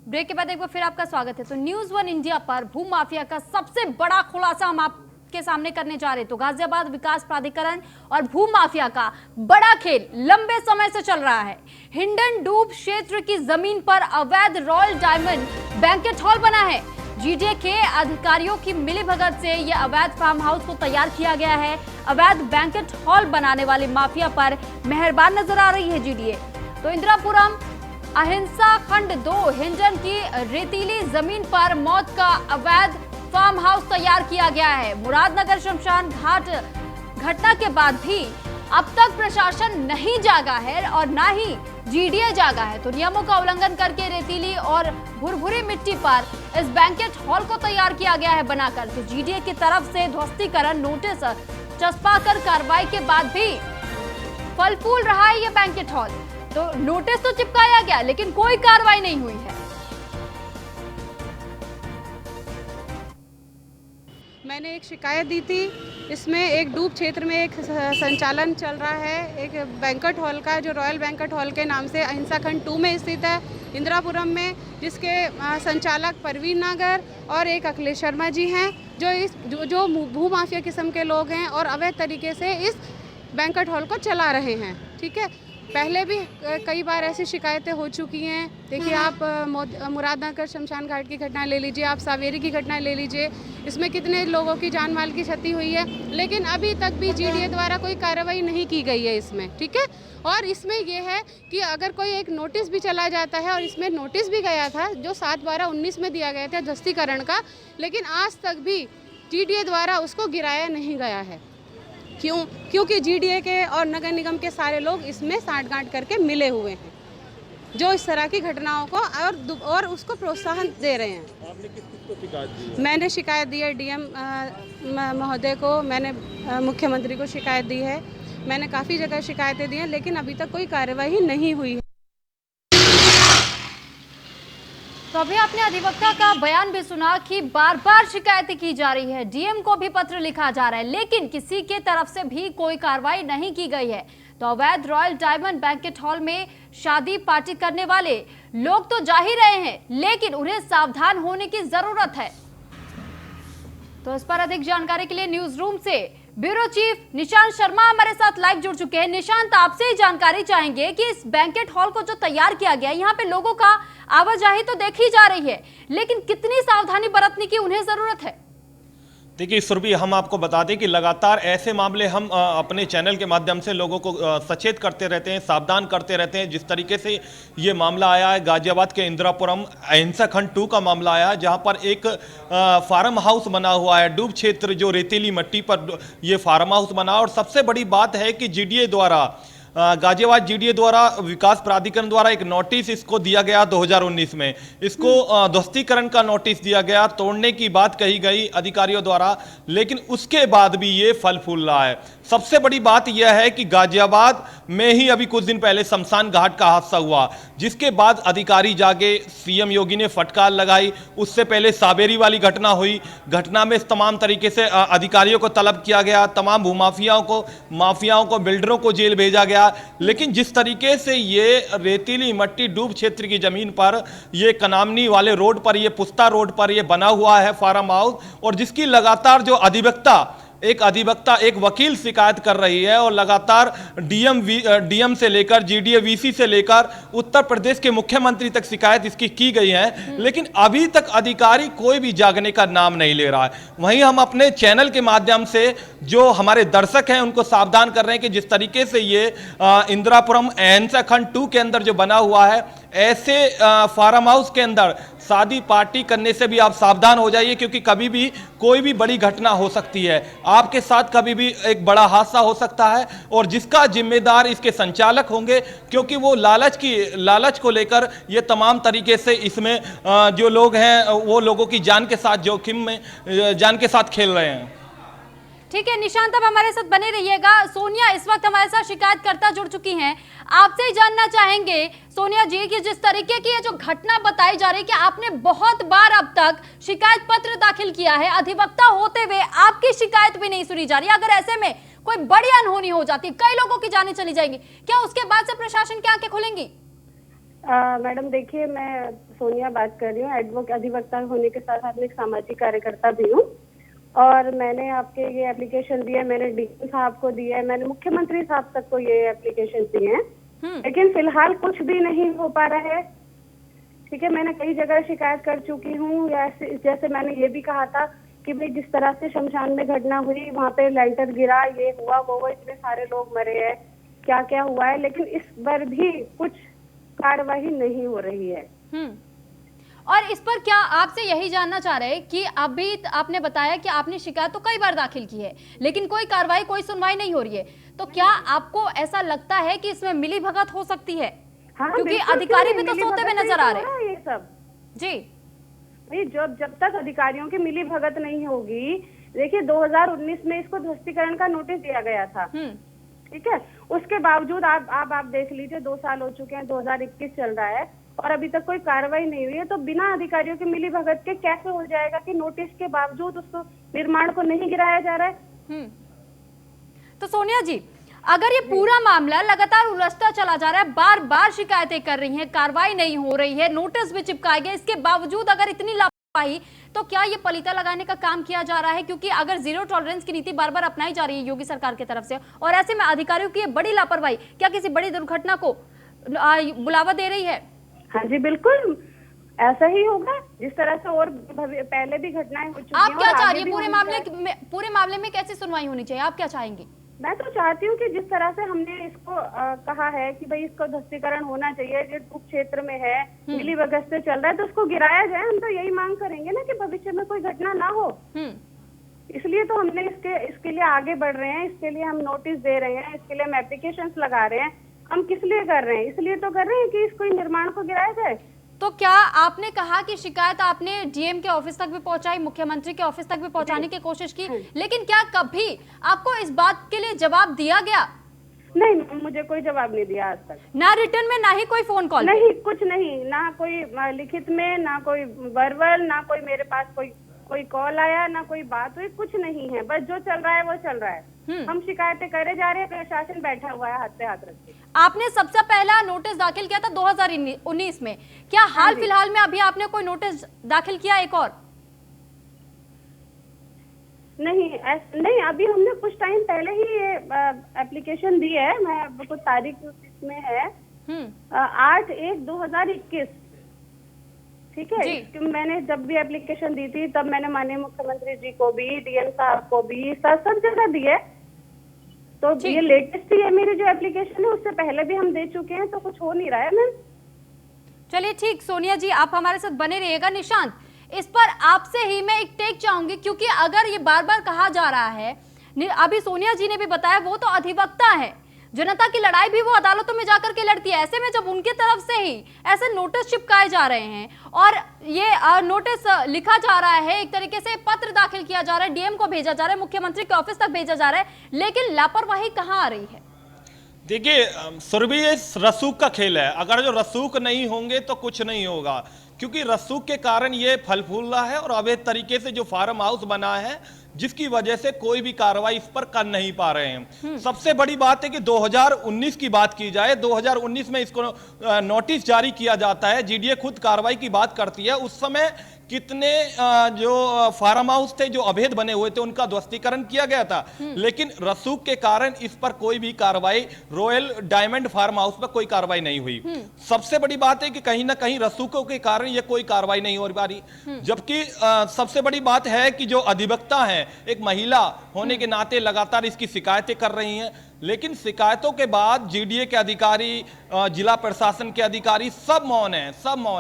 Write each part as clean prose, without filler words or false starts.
Break के बाद एक बार फिर आपका स्वागत है। तो न्यूज़ वन इंडिया पर भू माफिया का सबसे बड़ा खुलासा हम आपके सामने करने जा रहे हैं। तो गाजियाबाद विकास प्राधिकरण और भू माफिया का बड़ा खेल लंबे समय से चल रहा है। हिंडन डूब क्षेत्र की जमीन पर अवैध रॉयल डायमंड बैंकेट हॉल बना है। जीडीए के अधिकारियों की मिलीभगत से यह अवैध फार्म हाउस को तैयार किया गया है। अवैध बैंकेट हॉल बनाने वाले माफिया पर मेहरबान नजर आ रही है जीडीए। तो इंदिरापुरम अहिंसा खंड 2 हिंडन की रेतीली जमीन पर मौत का अवैध फार्म हाउस तैयार किया गया है। मुरादनगर शमशान घाट घटना के बाद भी अब तक प्रशासन नहीं जागा है और ना ही जीडीए जागा है। तो नियमों का उल्लंघन करके रेतीली और भुरभुरी मिट्टी पर इस बैंकेट हॉल को तैयार किया गया है बनाकर। तो जीडीए की तरफ से ध्वस्तीकरण नोटिस चस्पाकर कार्रवाई के बाद भी फल फूल रहा है यह बैंकेट हॉल। तो नोटिस तो चिपकाया गया लेकिन कोई कार्रवाई नहीं हुई है। मैंने एक शिकायत दी थी। इसमें एक डूब क्षेत्र में एक संचालन चल रहा है एक बैंकेट हॉल का, जो रॉयल बैंकेट हॉल के नाम से अहिंसा खंड 2 में स्थित है इंदिरापुरम में, जिसके संचालक परवीन नागर और एक अखिलेश शर्मा जी हैं, जो भू माफिया किस्म के लोग हैं और अवैध तरीके से इस बैंकेट हॉल को चला रहे हैं। ठीक है, पहले भी कई बार ऐसी शिकायतें हो चुकी हैं। देखिए, आप मुरादनगर शमशान घाट की घटना ले लीजिए, आप सावेरी की घटना ले लीजिए, इसमें कितने लोगों की जान माल की क्षति हुई है, लेकिन अभी तक भी जीडीए द्वारा कोई कार्रवाई नहीं की गई है इसमें। ठीक है, और इसमें यह है कि अगर कोई एक नोटिस भी चला जाता है, और इसमें नोटिस भी गया था जो 7/12/19 में दिया गया था ध्वस्तीकरण का, लेकिन आज तक भी जीडीए द्वारा उसको गिराया नहीं गया है। क्योंकि जीडीए के और नगर निगम के सारे लोग इसमें साठगांठ करके मिले हुए हैं, जो इस तरह की घटनाओं को और उसको प्रोत्साहन दे रहे हैं। आपने किसको शिकायत दी है? मैंने शिकायत दी है डीएम महोदय को, मैंने मुख्यमंत्री को शिकायत दी है, मैंने काफ़ी जगह शिकायतें दी हैं, लेकिन अभी तक कोई कार्यवाही नहीं हुई है। तो अभी आपने अधिवक्ता का बयान भी सुना कि बार बार शिकायतें की जा रही है, डीएम को भी पत्र लिखा जा रहा है, लेकिन किसी के तरफ से भी कोई कार्रवाई नहीं की गई है। तो अवैध रॉयल डायमंड बैंकेट हॉल में शादी पार्टी करने वाले लोग तो जा ही रहे हैं, लेकिन उन्हें सावधान होने की जरूरत है। तो इस पर अधिक जानकारी के लिए न्यूज रूम से ब्यूरो चीफ निशांत शर्मा हमारे साथ लाइव जुड़ चुके हैं। निशांत, आपसे जानकारी चाहेंगे कि इस बैंकेट हॉल को जो तैयार किया गया है, यहाँ पे लोगों का आवाजाही तो देखी जा रही है, लेकिन कितनी सावधानी बरतने की उन्हें जरूरत है? देखिए सुरभि, हम आपको बता दें कि लगातार ऐसे मामले हम अपने चैनल के माध्यम से लोगों को सचेत करते रहते हैं, सावधान करते रहते हैं। जिस तरीके से ये मामला आया है गाजियाबाद के इंदिरापुरम अहिंसा खंड 2 का मामला आया है, जहां पर एक फार्म हाउस बना हुआ है डूब क्षेत्र, जो रेतीली मिट्टी पर ये फार्म हाउस बना। और सबसे बड़ी बात है कि जीडीए द्वारा गाजियाबाद जीडीए द्वारा विकास प्राधिकरण द्वारा एक नोटिस इसको दिया गया 2019 में, इसको ध्वस्तीकरण का नोटिस दिया गया, तोड़ने की बात कही गई अधिकारियों द्वारा, लेकिन उसके बाद भी ये फल फूल रहा है। सबसे बड़ी बात यह है कि गाजियाबाद में ही अभी कुछ दिन पहले शमशान घाट का हादसा हुआ, जिसके बाद अधिकारी जागे, सीएम योगी ने फटकार लगाई। उससे पहले सावेरी वाली घटना हुई, घटना में तमाम तरीके से अधिकारियों को तलब किया गया, तमाम माफियाओं को बिल्डरों को जेल भेजा गया। लेकिन जिस तरीके से ये रेतीली मट्टी डूब क्षेत्र की जमीन पर, ये कनामनी वाले रोड पर, ये पुस्ता रोड पर ये बना हुआ है फार्म हाउस, और जिसकी लगातार जो अधिवक्ता एक वकील शिकायत कर रही है, और लगातार डीएम से लेकर जीडीए वीसी से लेकर उत्तर प्रदेश के मुख्यमंत्री तक शिकायत इसकी की गई है, लेकिन अभी तक अधिकारी कोई भी जागने का नाम नहीं ले रहा है। वहीं हम अपने चैनल के माध्यम से जो हमारे दर्शक हैं उनको सावधान कर रहे हैं कि जिस तरीके से ये इंदिरापुरम अहिंसा खंड 2 के अंदर जो बना हुआ है, ऐसे फार्म हाउस के अंदर शादी पार्टी करने से भी आप सावधान हो जाइए, क्योंकि कभी भी कोई भी बड़ी घटना हो सकती है, आपके साथ कभी भी एक बड़ा हादसा हो सकता है, और जिसका जिम्मेदार इसके संचालक होंगे, क्योंकि वो लालच को लेकर ये तमाम तरीके से इसमें जो लोग हैं वो लोगों की जान के साथ जोखिम में जान के साथ खेल रहे हैं। ठीक है निशांत, अब हमारे साथ बने रहिएगा। सोनिया इस वक्त हमारे साथ शिकायतकर्ता जुड़ चुकी हैं, आपसे ही जानना चाहेंगे सोनिया जी कि जिस तरीके की ये जो घटना बताई जा रही है कि आपने बहुत बार अब तक शिकायत पत्र दाखिल किया है, अधिवक्ता होते हुए आपकी शिकायत भी नहीं सुनी जा रही, अगर ऐसे में कोई बड़ी अनहोनी हो जाती, कई लोगों की जानें चली जाएंगी, क्या उसके बाद से प्रशासन की आंखें खुलेंगी? मैडम देखिए, मैं सोनिया बात कर रही हूँ। अधिवक्ता होने के साथ साथ में एक सामाजिक कार्यकर्ता भी हूँ। और मैंने आपके ये एप्लीकेशन दिया, मैंने डीएम साहब को दिया है, मैंने मुख्यमंत्री साहब तक को ये एप्लीकेशन दिए हैं, लेकिन फिलहाल कुछ भी नहीं हो पा रहा है। ठीक है, मैंने कई जगह शिकायत कर चुकी हूँ। जैसे मैंने ये भी कहा था कि भाई जिस तरह से शमशान में घटना हुई, वहाँ पे लेंटर गिरा, ये हुआ वो हुआ, इतने सारे लोग मरे हैं, क्या क्या हुआ है, लेकिन इस बार भी कुछ कार्रवाई नहीं हो रही है। और इस पर क्या आपसे यही जानना चाह रहे हैं कि अभी आपने बताया कि आपने शिकायत तो कई बार दाखिल की है, लेकिन कोई कार्रवाई, कोई सुनवाई नहीं हो रही है, तो क्या आपको ऐसा लगता है कि इसमें मिलीभगत हो सकती है? हाँ, क्योंकि अधिकारी भी तो सोते हुए नजर आ रहे हैं। ये सब जी भाई, जब तक अधिकारियों की मिली भगत नहीं होगी, देखिए 2019 में इसको ध्वस्तीकरण का नोटिस दिया गया था। ठीक है, उसके बावजूद आप देख लीजिए, 2 साल हो चुके हैं, 2021 चल रहा है और अभी तक कोई कार्रवाई नहीं हुई है। तो बिना अधिकारियों की मिली भगत के कैसे हो जाएगा कि नोटिस के बावजूद उसको निर्माण को नहीं गिराया जा रहा है? तो सोनिया जी, अगर ये पूरा मामला लगातार उलझता चला जा रहा है, बार बार शिकायतें कर रही हैं, कार्रवाई नहीं हो रही है, नोटिस भी चिपकाए गए, इसके बावजूद अगर इतनी लापरवाही, तो क्या ये पलीता लगाने का काम किया जा रहा है? क्योंकि अगर जीरो टॉलरेंस की नीति बार बार अपनाई जा रही है योगी सरकार की तरफ से, और ऐसे में अधिकारियों की ये बड़ी लापरवाही क्या किसी बड़ी दुर्घटना को बुलावा दे रही है? हाँ जी, बिल्कुल ऐसा ही होगा जिस तरह से और पहले भी घटनाएं हो चुकी हैं। आप क्या चाह रही है? पूरे मामले में कैसी सुनवाई होनी चाहिए, आप क्या चाहेंगे? मैं तो चाहती हूँ कि जिस तरह से हमने इसको कहा है कि भाई इसको ध्वस्तीकरण होना चाहिए, जो डूब क्षेत्र में है, मिली भगत से चल रहा है, तो उसको गिराया जाए। हम तो यही मांग करेंगे ना कि भविष्य में कोई घटना ना हो। इसलिए तो हमने इसके लिए आगे बढ़ रहे हैं, इसके लिए हम नोटिस दे रहे हैं, इसके लिए हम एप्लीकेशन लगा रहे हैं। हम किस लिए कर रहे हैं? इसलिए तो कर रहे हैं कि इसको निर्माण को गिराया जाए। तो क्या आपने कहा कि शिकायत आपने डीएम के ऑफिस तक भी पहुंचाई, मुख्यमंत्री के ऑफिस तक भी पहुंचाने की कोशिश की, लेकिन क्या कभी आपको इस बात के लिए जवाब दिया गया? नहीं, मुझे कोई जवाब नहीं दिया आज तक। ना रिटर्न में, ना ही कोई फोन कॉल? नहीं, कुछ नहीं, ना कोई लिखित में, ना कोई वर्बल, ना कोई मेरे पास कोई कॉल आया, ना कोई बात हुई, कुछ नहीं है। बस जो चल रहा है वो चल रहा है। हम शिकायतें करे जा रहे हैं, प्रशासन बैठा हुआ है हाथ पे हाथ रख के। आपने सबसे पहला नोटिस दाखिल किया था 2019 में, क्या हाल फिलहाल में अभी आपने कोई नोटिस दाखिल किया एक और? नहीं, अभी हमने कुछ टाइम पहले ही ये एप्लीकेशन दी है। मैं कुछ तारीख इसमें है 8/1/2021। ठीक है, मैंने जब भी एप्लीकेशन दी थी तब मैंने माननीय मुख्यमंत्री जी को भी, डीएम साहब को भी, सब जगह दी है। तो ये लेटेस्ट ही है मेरी जो एप्लीकेशन है, उससे पहले भी हम दे चुके हैं, तो कुछ हो नहीं रहा है मैम। चलिए ठीक, सोनिया जी आप हमारे साथ बने रहिएगा। निशांत, इस पर आपसे ही मैं एक टेक चाहूंगी, क्योंकि अगर ये बार बार कहा जा रहा है, अभी सोनिया जी ने भी बताया वो तो अधिवक्ता है, जनता की लड़ाई भी वो अदालतों में जाकर के लड़ती है। ऐसे में जब उनकी तरफ से ही ऐसे नोटिस चिपकाए जा रहे हैं और ये नोटिस लिखा जा रहा है, एक तरीके से पत्र दाखिल किया जा रहा है, डीएम को भेजा जा रहा है, मुख्यमंत्री के ऑफिस तक भेजा जा रहा है, लेकिन लापरवाही कहाँ आ रही है? देखिए सुरभि, ये रसूख का खेल है। अगर जो रसूख नहीं होंगे तो कुछ नहीं होगा, क्योंकि रसूख के कारण ये फल फूल रहा है और अवैध तरीके से जो फार्म हाउस बना है, जिसकी वजह से कोई भी कार्रवाई इस पर कर नहीं पा रहे हैं। सबसे बड़ी बात है कि 2019 की बात की जाए, 2019 में इसको नोटिस जारी किया जाता है, जीडीए खुद कार्रवाई की बात करती है। उस समय कितने जो फार्म हाउस थे जो अवैध बने हुए थे उनका ध्वस्तीकरण किया गया था, लेकिन रसूख के कारण इस पर कोई भी कार्रवाई, रॉयल डायमंड फार्म हाउस पर कोई कार्रवाई नहीं हुई। सबसे बड़ी बात है कि कहीं ना कहीं रसूखों के कारण ये कोई कार्रवाई नहीं हो पा रही। जबकि सबसे बड़ी बात है कि जो अधिवक्ता है, एक महिला होने के नाते लगातार इसकी शिकायतें कर रही हैं, लेकिन शिकायतों के बाद जीडीए के अधिकारी, जिला प्रशासन के अधिकारी सब मौन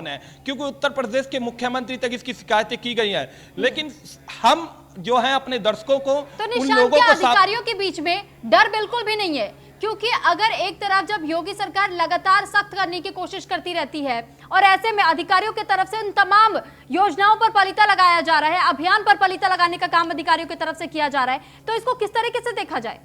है, क्योंकि उत्तर प्रदेश के मुख्यमंत्री तक इसकी शिकायतें की गई हैं। लेकिन हम जो हैं अपने दर्शकों को, तो निशान के अधिकारियों के बीच में डर बिल्कुल भी नहीं है, क्योंकि अगर एक तरफ जब योगी सरकार लगातार सख्त करने की कोशिश करती रहती है और ऐसे में अधिकारियों की तरफ से उन तमाम योजनाओं पर पलीता लगाया जा रहा है, अभियान पर पलीता लगाने का काम अधिकारियों की तरफ से किया जा रहा है, तो इसको किस तरीके से देखा जाए?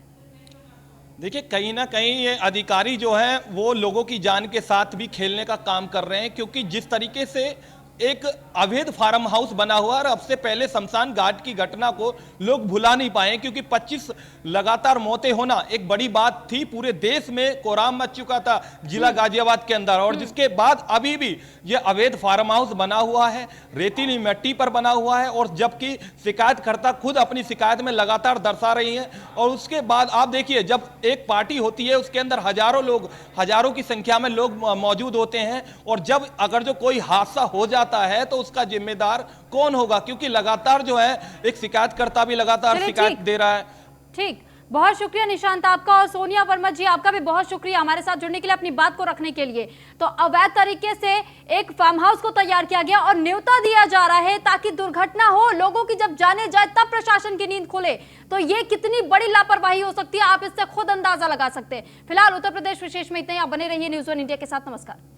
देखिए, कहीं ना कहीं ये अधिकारी जो हैं वो लोगों की जान के साथ भी खेलने का काम कर रहे हैं, क्योंकि जिस तरीके से एक अवैध फार्म हाउस बना हुआ और अब से पहले शमशान घाट की घटना को लोग भुला नहीं पाए, क्योंकि 25 लगातार मौतें होना एक बड़ी बात थी। पूरे देश में कोहराम मच चुका था जिला गाजियाबाद के अंदर, और जिसके बाद अभी भी यह अवैध फार्म हाउस बना हुआ है, रेतीली मिट्टी पर बना हुआ है, और जबकि शिकायतकर्ता खुद अपनी शिकायत में लगातार दर्शा रही है। और उसके बाद आप देखिए, जब एक पार्टी होती है उसके अंदर हजारों लोग, हजारों की संख्या में लोग मौजूद होते हैं, और जब अगर जो कोई हादसा हो जाता है तो उसका जिम्मेदार कौन होगा, क्योंकि लगातार जो है एक शिकायतकर्ता भी लगातार चलिए, शिकायत ठीक। दे रहा है। ठीक, बहुत शुक्रिया निशांत आपका, और सोनिया वर्मा जी आपका भी बहुत शुक्रिया हमारे साथ जुड़ने के लिए, अपनी बात को रखने के लिए। तो अवैध तरीके से एक फार्म हाउस को तैयार किया गया और न्योता दिया जा रहा है ताकि दुर्घटना हो, लोगों की जब जाने जाए तब प्रशासन की नींद खुले। तो ये कितनी बड़ी लापरवाही हो सकती है, आप इससे खुद अंदाजा लगा सकते हैं। फिलहाल उत्तर प्रदेश विशेष में इतना ही। आप बने रहिए न्यूज़ 1 इंडिया के साथ। नमस्कार।